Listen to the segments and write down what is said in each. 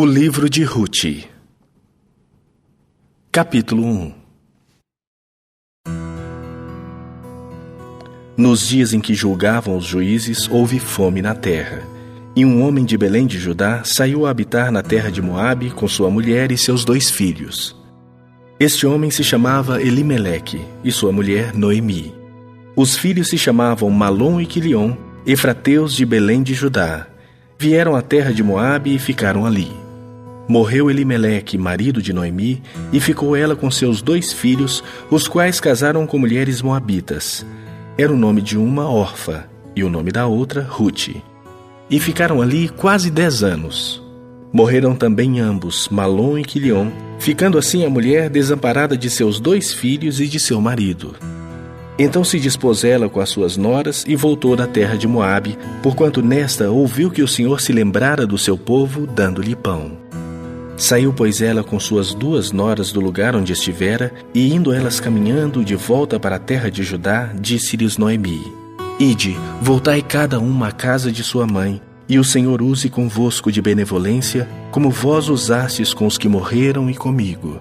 O livro de Rute. Capítulo 1. Nos dias em que julgavam os juízes, houve fome na terra. E um homem de Belém de Judá saiu a habitar na terra de Moabe com sua mulher e seus 2 filhos. Este homem se chamava Elimeleque e sua mulher Noemi. Os filhos se chamavam Malom e Quilion, efrateus de Belém de Judá. Vieram à terra de Moabe e ficaram ali. Morreu Elimeleque, marido de Noemi, e ficou ela com seus 2 filhos, os quais casaram com mulheres moabitas. Era o nome de uma Orfa, e o nome da outra Rute. E ficaram ali quase 10 anos. Morreram também ambos, Malom e Quilion, ficando assim a mulher desamparada de seus 2 filhos e de seu marido. Então se dispôs ela com as suas noras e voltou da terra de Moabe, porquanto nesta ouviu que o Senhor se lembrara do seu povo, dando-lhe pão. Saiu, pois, ela com suas 2 noras do lugar onde estivera, e indo elas caminhando de volta para a terra de Judá, disse-lhes Noemi: Ide, voltai cada uma à casa de sua mãe, e o Senhor use convosco de benevolência, como vós usastes com os que morreram e comigo.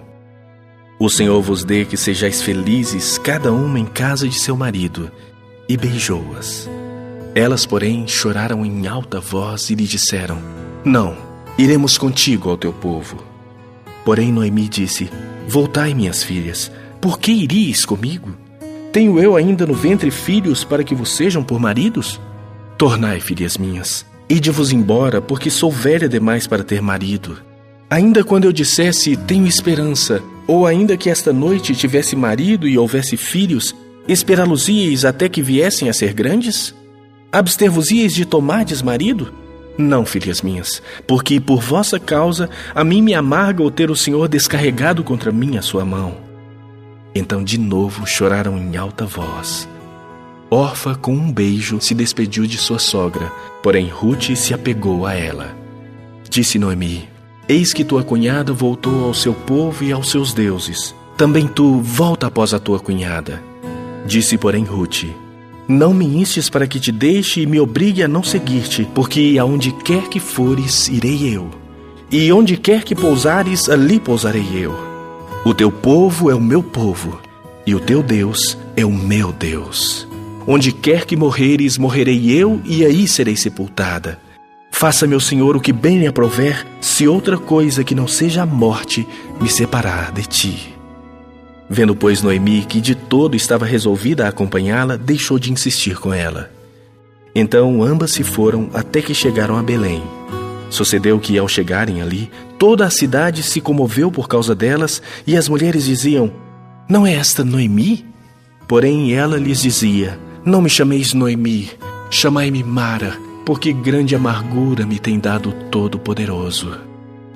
O Senhor vos dê que sejais felizes, cada uma em casa de seu marido. E beijou-as. Elas, porém, choraram em alta voz e lhe disseram: Não, iremos contigo ao teu povo. Porém Noemi disse: Voltai, minhas filhas, por que iríeis comigo? Tenho eu ainda no ventre filhos para que vos sejam por maridos? Tornai, filhas minhas, ide-vos embora, porque sou velha demais para ter marido. Ainda quando eu dissesse, tenho esperança, ou ainda que esta noite tivesse marido e houvesse filhos, esperá-los-íeis até que viessem a ser grandes? Abster-vos-íeis de tomardes marido? Não, filhas minhas, porque por vossa causa a mim me amarga o ter o Senhor descarregado contra mim a sua mão. Então de novo choraram em alta voz. Orfa, com um beijo, se despediu de sua sogra, porém Rute se apegou a ela. Disse Noemi: Eis que tua cunhada voltou ao seu povo e aos seus deuses. Também tu volta após a tua cunhada. Disse, porém, Rute: Não me instes para que te deixe e me obrigue a não seguir-te, porque aonde quer que fores, irei eu. E onde quer que pousares, ali pousarei eu. O teu povo é o meu povo, e o teu Deus é o meu Deus. Onde quer que morreres, morrerei eu, e aí serei sepultada. Faça, meu Senhor, o que bem lhe aprouver, se outra coisa que não seja a morte me separar de ti. Vendo, pois, Noemi que de todo estava resolvida a acompanhá-la, deixou de insistir com ela. Então ambas se foram até que chegaram a Belém. Sucedeu que, ao chegarem ali, toda a cidade se comoveu por causa delas, e as mulheres diziam: Não é esta Noemi? Porém ela lhes dizia: Não me chameis Noemi, chamai-me Mara, porque grande amargura me tem dado o Todo-Poderoso.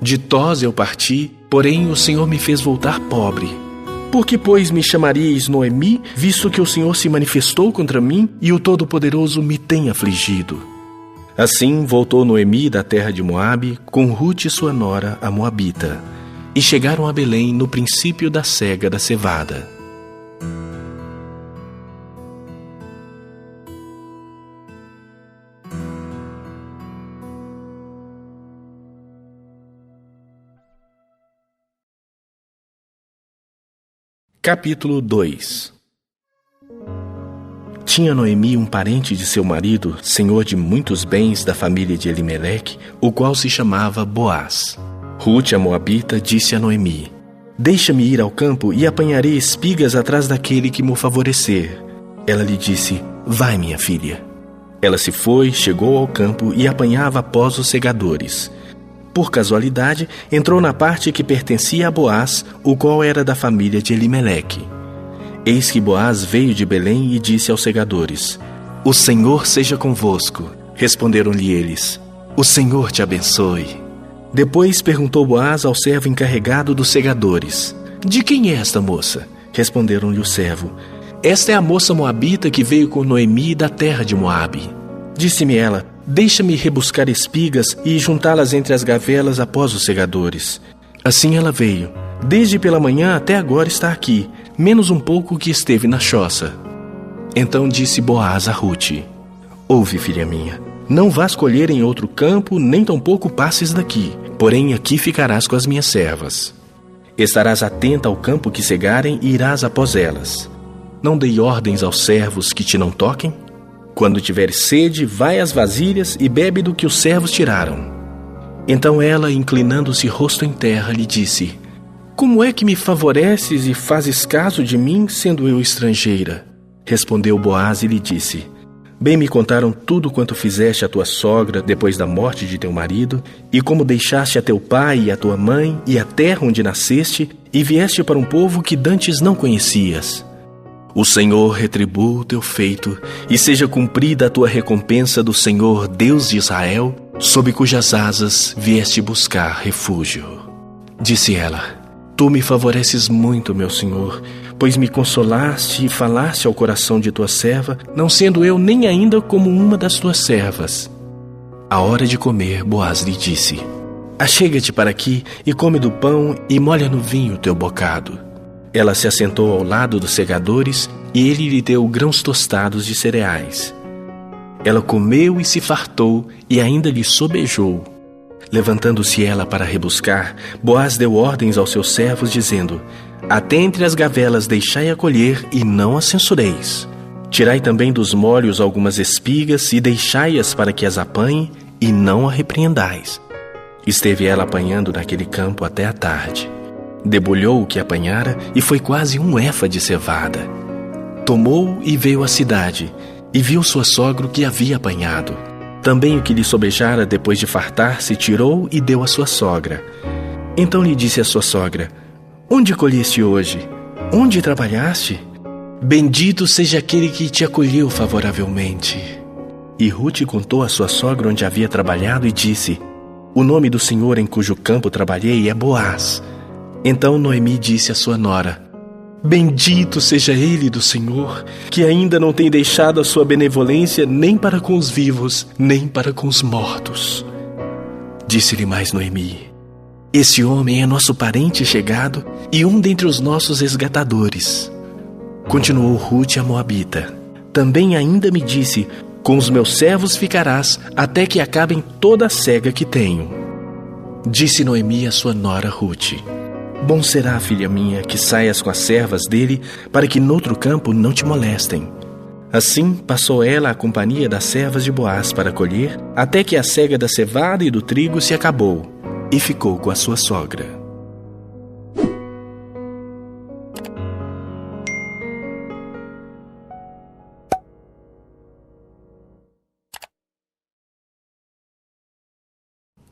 Ditosa eu parti, porém o Senhor me fez voltar pobre. Por que, pois, me chamaríeis Noemi, visto que o Senhor se manifestou contra mim e o Todo-Poderoso me tem afligido? Assim voltou Noemi da terra de Moabe, com Rute sua nora, a Moabita, e chegaram a Belém no princípio da cega da cevada. Capítulo 2. Tinha Noemi um parente de seu marido, senhor de muitos bens da família de Elimeleque, o qual se chamava Boaz. Rute, a Moabita, disse a Noemi: Deixa-me ir ao campo e apanharei espigas atrás daquele que me favorecer. Ela lhe disse: Vai, minha filha. Ela se foi, chegou ao campo e apanhava após os segadores. Por casualidade, entrou na parte que pertencia a Boaz, o qual era da família de Elimeleque. Eis que Boaz veio de Belém e disse aos segadores: O Senhor seja convosco. Responderam-lhe eles: O Senhor te abençoe. Depois perguntou Boaz ao servo encarregado dos segadores: De quem é esta moça? Responderam-lhe o servo: Esta é a moça moabita que veio com Noemi da terra de Moabe. Disse-me ela: Deixa-me rebuscar espigas e juntá-las entre as gavelas após os segadores. Assim ela veio. Desde pela manhã até agora está aqui, menos um pouco que esteve na choça. Então disse Boaz a Rute: Ouve, filha minha, Não vás colher em outro campo, nem tampouco passes daqui, porém aqui ficarás com as minhas servas. Estarás atenta ao campo que cegarem e irás após elas. Não dei ordens aos servos que te não toquem? Quando tiveres sede, vai às vasilhas e bebe do que os servos tiraram. Então ela, inclinando-se rosto em terra, lhe disse: Como é que me favoreces e fazes caso de mim, sendo eu estrangeira? Respondeu Boaz e lhe disse: Bem me contaram tudo quanto fizeste à tua sogra depois da morte de teu marido, e como deixaste a teu pai e a tua mãe e a terra onde nasceste, e vieste para um povo que dantes não conhecias. O Senhor retribua o teu feito, e seja cumprida a tua recompensa do Senhor, Deus de Israel, sob cujas asas vieste buscar refúgio. Disse ela: Tu me favoreces muito, meu senhor, pois me consolaste e falaste ao coração de tua serva, não sendo eu nem ainda como uma das tuas servas. À hora de comer, Boaz lhe disse: Achega-te para aqui e come do pão e molha no vinho teu bocado. Ela se assentou ao lado dos segadores e ele lhe deu grãos tostados de cereais. Ela comeu e se fartou e ainda lhe sobejou. Levantando-se ela para rebuscar, Boaz deu ordens aos seus servos, dizendo: Até entre as gavelas deixai-a colher e não a censureis. Tirai também dos molhos algumas espigas e deixai-as para que as apanhe e não a repreendais. Esteve ela apanhando naquele campo até a tarde. Debulhou o que apanhara e foi quase um éfa de cevada. Tomou e veio à cidade, e viu sua sogra que havia apanhado. Também o que lhe sobejara depois de fartar-se tirou e deu à sua sogra. Então lhe disse a sua sogra: Onde colheste hoje? Onde trabalhaste? Bendito seja aquele que te acolheu favoravelmente. E Rute contou à sua sogra onde havia trabalhado e disse: O nome do Senhor em cujo campo trabalhei é Boaz. Então Noemi disse à sua nora: Bendito seja ele do Senhor, que ainda não tem deixado a sua benevolência nem para com os vivos, nem para com os mortos. Disse-lhe mais Noemi: Esse homem é nosso parente chegado e um dentre os nossos resgatadores. Continuou Rute a moabita: Também ainda me disse: Com os meus servos ficarás, até que acabem toda a cega que tenho. Disse Noemi à sua nora Rute: Bom será, filha minha, que saias com as servas dele, para que noutro campo não te molestem. Assim passou ela a companhia das servas de Boaz para colher, até que a cega da cevada e do trigo se acabou, e ficou com a sua sogra.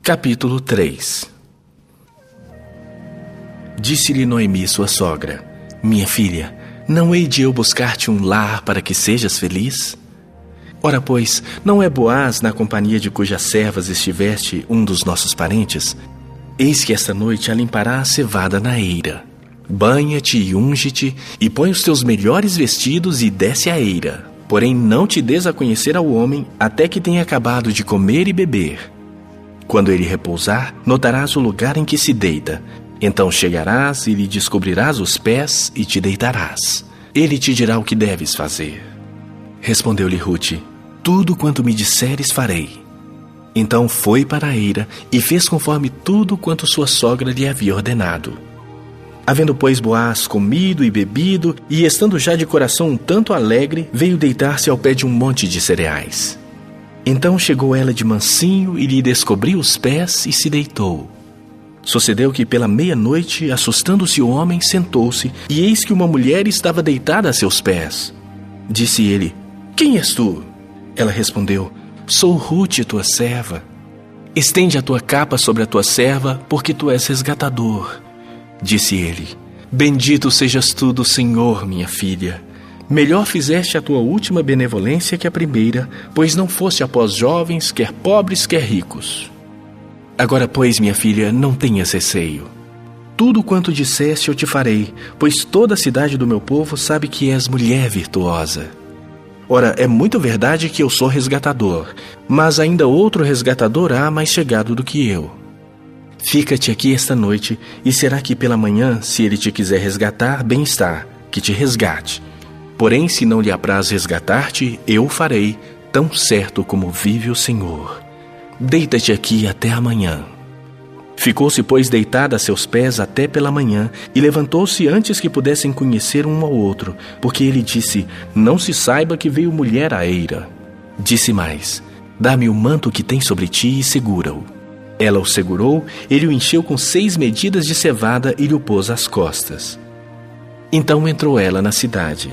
Capítulo 3. Disse-lhe Noemi, sua sogra: Minha filha, não hei de eu buscar-te um lar para que sejas feliz? Ora, pois, não é Boaz na companhia de cujas servas estiveste um dos nossos parentes? Eis que esta noite a limpará a cevada na eira. Banha-te e unge-te, e põe os teus melhores vestidos e desce à eira. Porém não te des a conhecer ao homem, até que tenha acabado de comer e beber. Quando ele repousar, notarás o lugar em que se deita. Então chegarás e lhe descobrirás os pés e te deitarás. Ele te dirá o que deves fazer. Respondeu-lhe Rute: Tudo quanto me disseres farei. Então foi para a eira e fez conforme tudo quanto sua sogra lhe havia ordenado. Havendo, pois, Boaz comido e bebido, e estando já de coração um tanto alegre, veio deitar-se ao pé de um monte de cereais. Então chegou ela de mansinho e lhe descobriu os pés e se deitou. Sucedeu que pela meia-noite, assustando-se o homem, sentou-se, e eis que uma mulher estava deitada a seus pés. Disse ele: Quem és tu? Ela respondeu: Sou Rute, tua serva. Estende a tua capa sobre a tua serva, porque tu és resgatador. Disse ele: Bendito sejas tu do Senhor, minha filha. Melhor fizeste a tua última benevolência que a primeira, pois não foste após jovens, quer pobres, quer ricos. Agora, pois, minha filha, não tenhas receio. Tudo quanto disseste eu te farei, pois toda a cidade do meu povo sabe que és mulher virtuosa. Ora, é muito verdade que eu sou resgatador, mas ainda outro resgatador há mais chegado do que eu. Fica-te aqui esta noite, e será que pela manhã, se ele te quiser resgatar, bem está, que te resgate. Porém, se não lhe apraz resgatar-te, eu o farei, tão certo como vive o Senhor. Deita-te aqui até amanhã. Ficou-se, pois, deitada a seus pés até pela manhã, e levantou-se antes que pudessem conhecer um ao outro, porque ele disse: não se saiba que veio mulher à eira. Disse mais: dá-me o manto que tens sobre ti e segura-o. Ela o segurou, ele o encheu com 6 medidas de cevada e lhe o pôs às costas. Então entrou ela na cidade.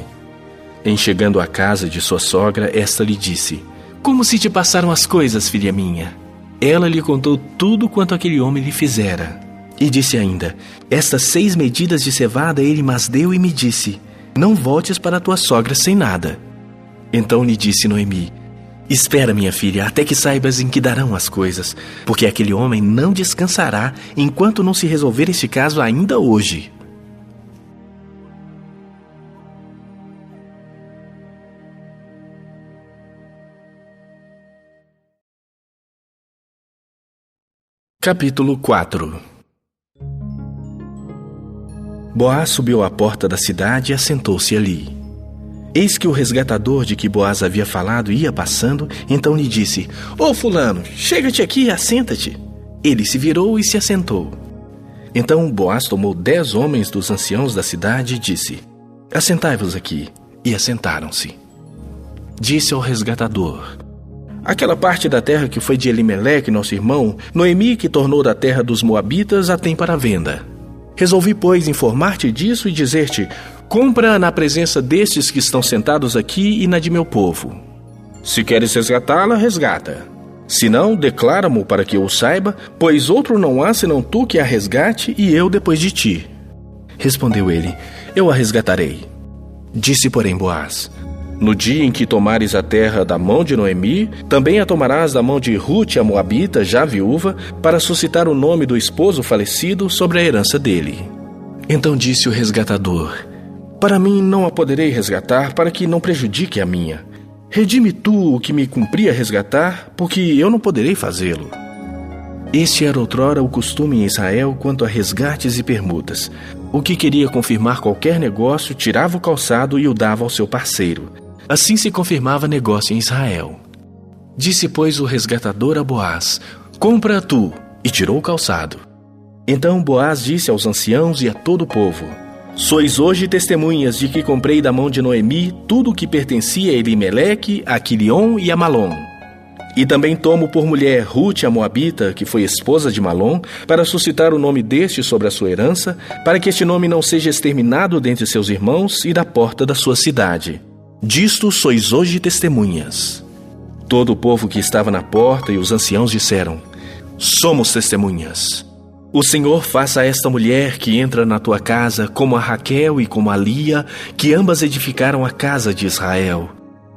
Em chegando à casa de sua sogra, esta lhe disse: como se te passaram as coisas, filha minha? Ela lhe contou tudo quanto aquele homem lhe fizera. E disse ainda: estas 6 medidas de cevada ele mas deu e me disse: não voltes para tua sogra sem nada. Então lhe disse Noemi: espera, minha filha, até que saibas em que darão as coisas, porque aquele homem não descansará enquanto não se resolver este caso ainda hoje. Capítulo 4. Boaz subiu à porta da cidade e assentou-se ali. Eis que o resgatador de que Boaz havia falado ia passando, então lhe disse: Ô fulano, chega-te aqui e assenta-te. Ele se virou e se assentou. Então Boaz tomou 10 homens dos anciãos da cidade e disse: assentai-vos aqui. E assentaram-se. Disse ao resgatador: aquela parte da terra que foi de Elimeleque, nosso irmão, Noemi, que tornou da terra dos Moabitas, a tem para venda. Resolvi, pois, informar-te disso e dizer-te: compra na presença destes que estão sentados aqui e na de meu povo. Se queres resgatá-la, resgata. Se não, declara-mo para que eu o saiba, pois outro não há senão tu que a resgate e eu depois de ti. Respondeu ele: eu a resgatarei. Disse, porém, Boaz: no dia em que tomares a terra da mão de Noemi, também a tomarás da mão de Rute, a Moabita, já viúva, para suscitar o nome do esposo falecido sobre a herança dele. Então disse o resgatador: para mim não a poderei resgatar, para que não prejudique a minha. Redime tu o que me cumpria resgatar, porque eu não poderei fazê-lo. Este era outrora o costume em Israel quanto a resgates e permutas. O que queria confirmar qualquer negócio tirava o calçado e o dava ao seu parceiro. Assim se confirmava negócio em Israel. Disse, pois, o resgatador a Boaz: compra tu, e tirou o calçado. Então Boaz disse aos anciãos e a todo o povo: sois hoje testemunhas de que comprei da mão de Noemi tudo o que pertencia a Elimeleque, a Quilion e a Malom. E também tomo por mulher Rute, a Moabita, que foi esposa de Malom, para suscitar o nome deste sobre a sua herança, para que este nome não seja exterminado dentre seus irmãos e da porta da sua cidade. Disto sois hoje testemunhas. Todo o povo que estava na porta e os anciãos disseram: somos testemunhas. O Senhor faça a esta mulher que entra na tua casa como a Raquel e como a Lia, que ambas edificaram a casa de Israel.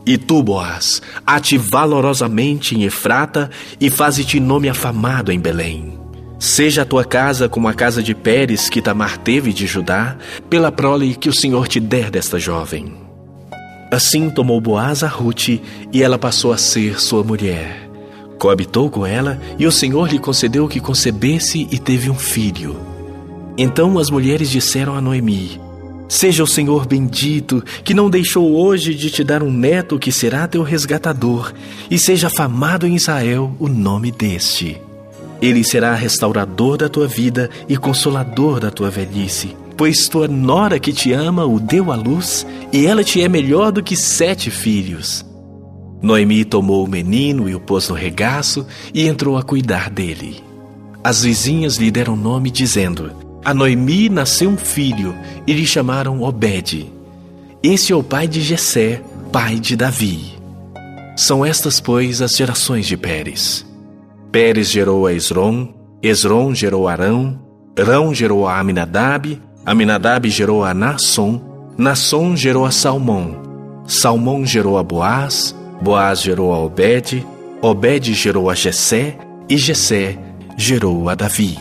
E tu, Boaz, ate valorosamente em Efrata e faze-te nome afamado em Belém. Seja a tua casa como a casa de Pérez, que Tamar teve de Judá, pela prole que o Senhor te der desta jovem. Assim tomou Boaz a Rute, e ela passou a ser sua mulher. Coabitou com ela, e o Senhor lhe concedeu que concebesse e teve um filho. Então as mulheres disseram a Noemi: seja o Senhor bendito, que não deixou hoje de te dar um neto que será teu resgatador, e seja afamado em Israel o nome deste. Ele será restaurador da tua vida e consolador da tua velhice, pois tua nora que te ama o deu à luz, e ela te é melhor do que 7 filhos. Noemi tomou o menino e o pôs no regaço e entrou a cuidar dele. As vizinhas lhe deram nome, dizendo: a Noemi nasceu um filho, e lhe chamaram Obed. Este é o pai de Jessé, pai de Davi. São estas, pois, as gerações de Pérez. Pérez gerou a Esrom, Esrom gerou a Arão, Arão gerou a Aminadab, Aminadab gerou a Naasson, Naasson gerou a Salmão, Salmão gerou a Boaz, Boaz gerou a Obed, Obed gerou a Jessé, e Jessé gerou a Davi.